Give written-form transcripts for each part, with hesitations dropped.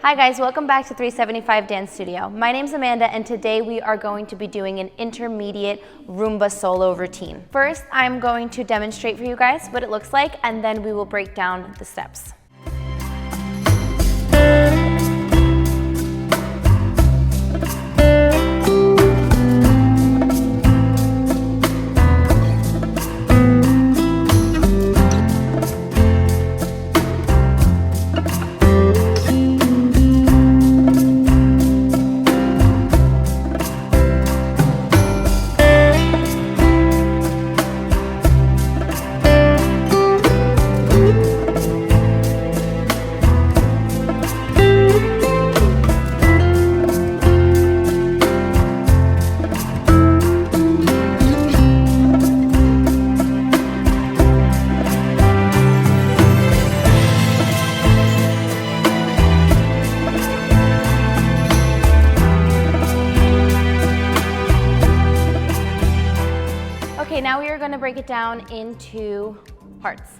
Hi guys, welcome back to 375 Dance Studio. My name's Amanda and today we are going to be doing an intermediate Rumba solo routine. First, I'm going to demonstrate for you guys what it looks like and then we will break down the steps. Okay, now we are going to break it down into parts.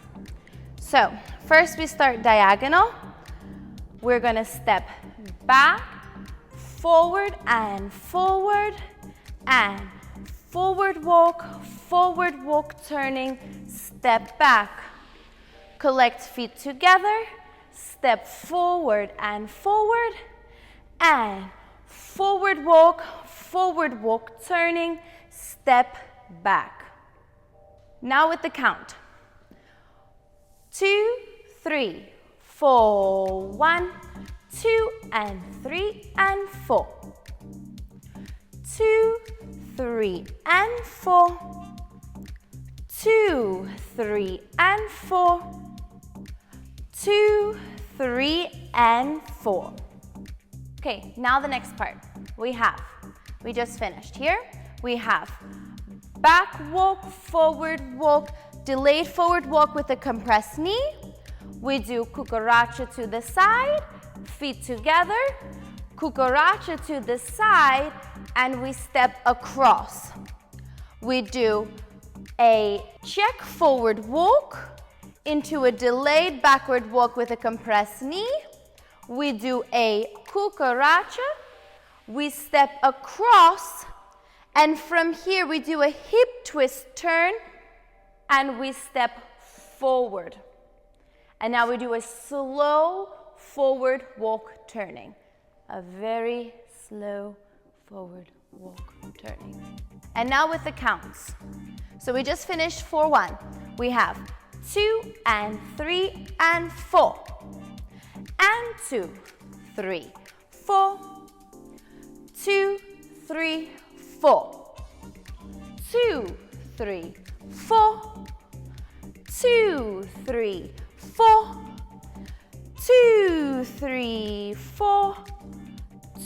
So, first we start diagonal. We're going to step back, forward, and forward walk, turning, step back. Collect feet together, step forward, and forward walk, turning, step back. Now with the count. 2, 3, 4. 1, 2, and 3, and 4. 2, 3, and 4. 2, 3, and 4. 2, 3, and 4. Okay, now the next part. We just finished. Here we have back walk, forward walk, delayed forward walk with a compressed knee. We do cucaracha to the side, feet together, cucaracha to the side, and we step across. We do a check forward walk into a delayed backward walk with a compressed knee. We do a cucaracha, we step across, and from here we do a hip twist turn and we step forward. And now we do a slow forward walk turning. A very slow forward walk turning. And now with the counts. So we just finished 4-1. We have 2 and 3 and 4. And 2, 3, 4. 2, 3, 4. 2, 3, 4. 2, 3, 4. 2, 3, 4.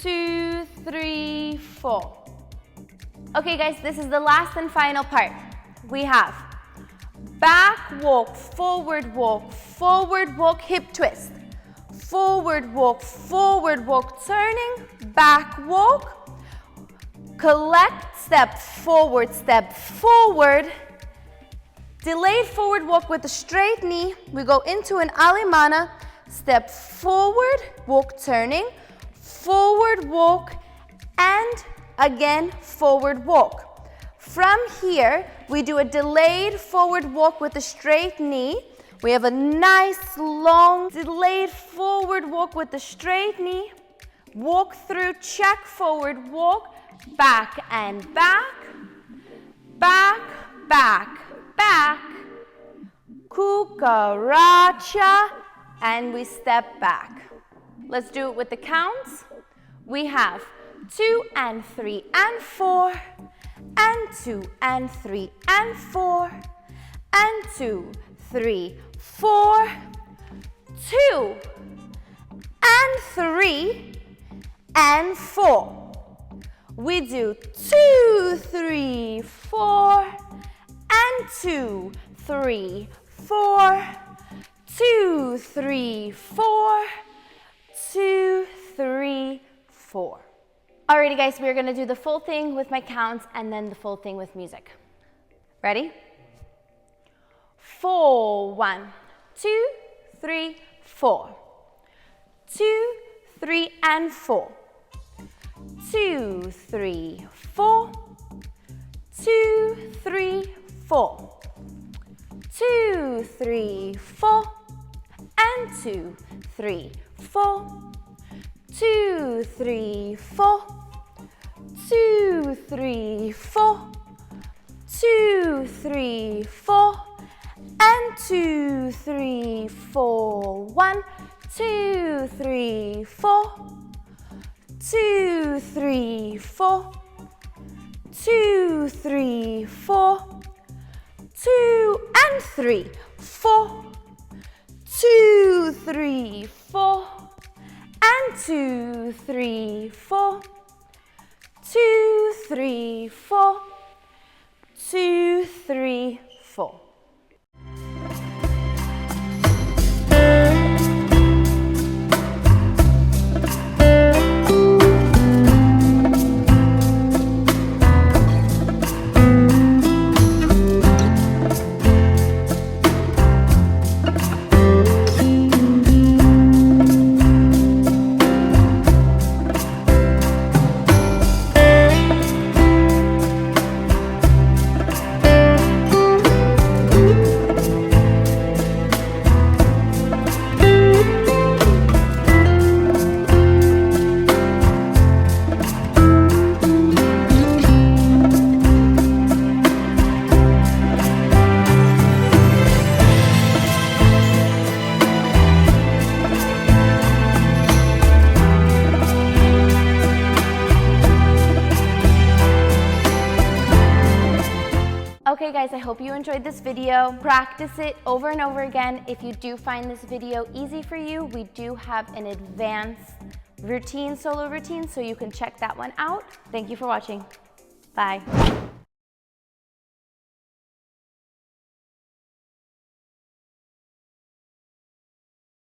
2, 3, 4. Okay guys, this is the last and final part. We have back walk, forward walk, hip twist. Forward walk, turning, back walk. Collect, step forward, delayed forward walk with a straight knee. We go into an alemana, step forward, walk turning, forward walk, and again forward walk. From here, we do a delayed forward walk with a straight knee. We have a nice long delayed forward walk with a straight knee. Walk through, check forward walk, back and back, cucaracha, and we step back. Let's do it with the counts. We have 2 and 3 and 4, and 2 and 3 and 4, and 2, 3, 4, 2, and 3, and 4. We do 2, 3, 4, and 2, 3, 4, 2, 3, 4, 2, 3, 4. Alrighty guys, we're gonna do the full thing with my counts and then the full thing with music. Ready? 4, 1, 2, 3, 4. 2, 3, and 4. 2, 3, 4. 2, 3, 4. 2, 3, 4. And 2, 3, 4. 2, 3, 4. 2, 3, 4. 2, 3, 4. And 2, 3, 4. 1, 2, 3, 4. 2, 3, 4. 2, 3, 4. 2 and 3, 4. 2, 3, 4. And 2, 3, 4. 2, 3, 4. 2, 3, 4. Okay guys, I hope you enjoyed this video. Practice it over and over again. If you do find this video easy for you, we do have an advanced routine, solo routine, so you can check that one out. Thank you for watching. Bye.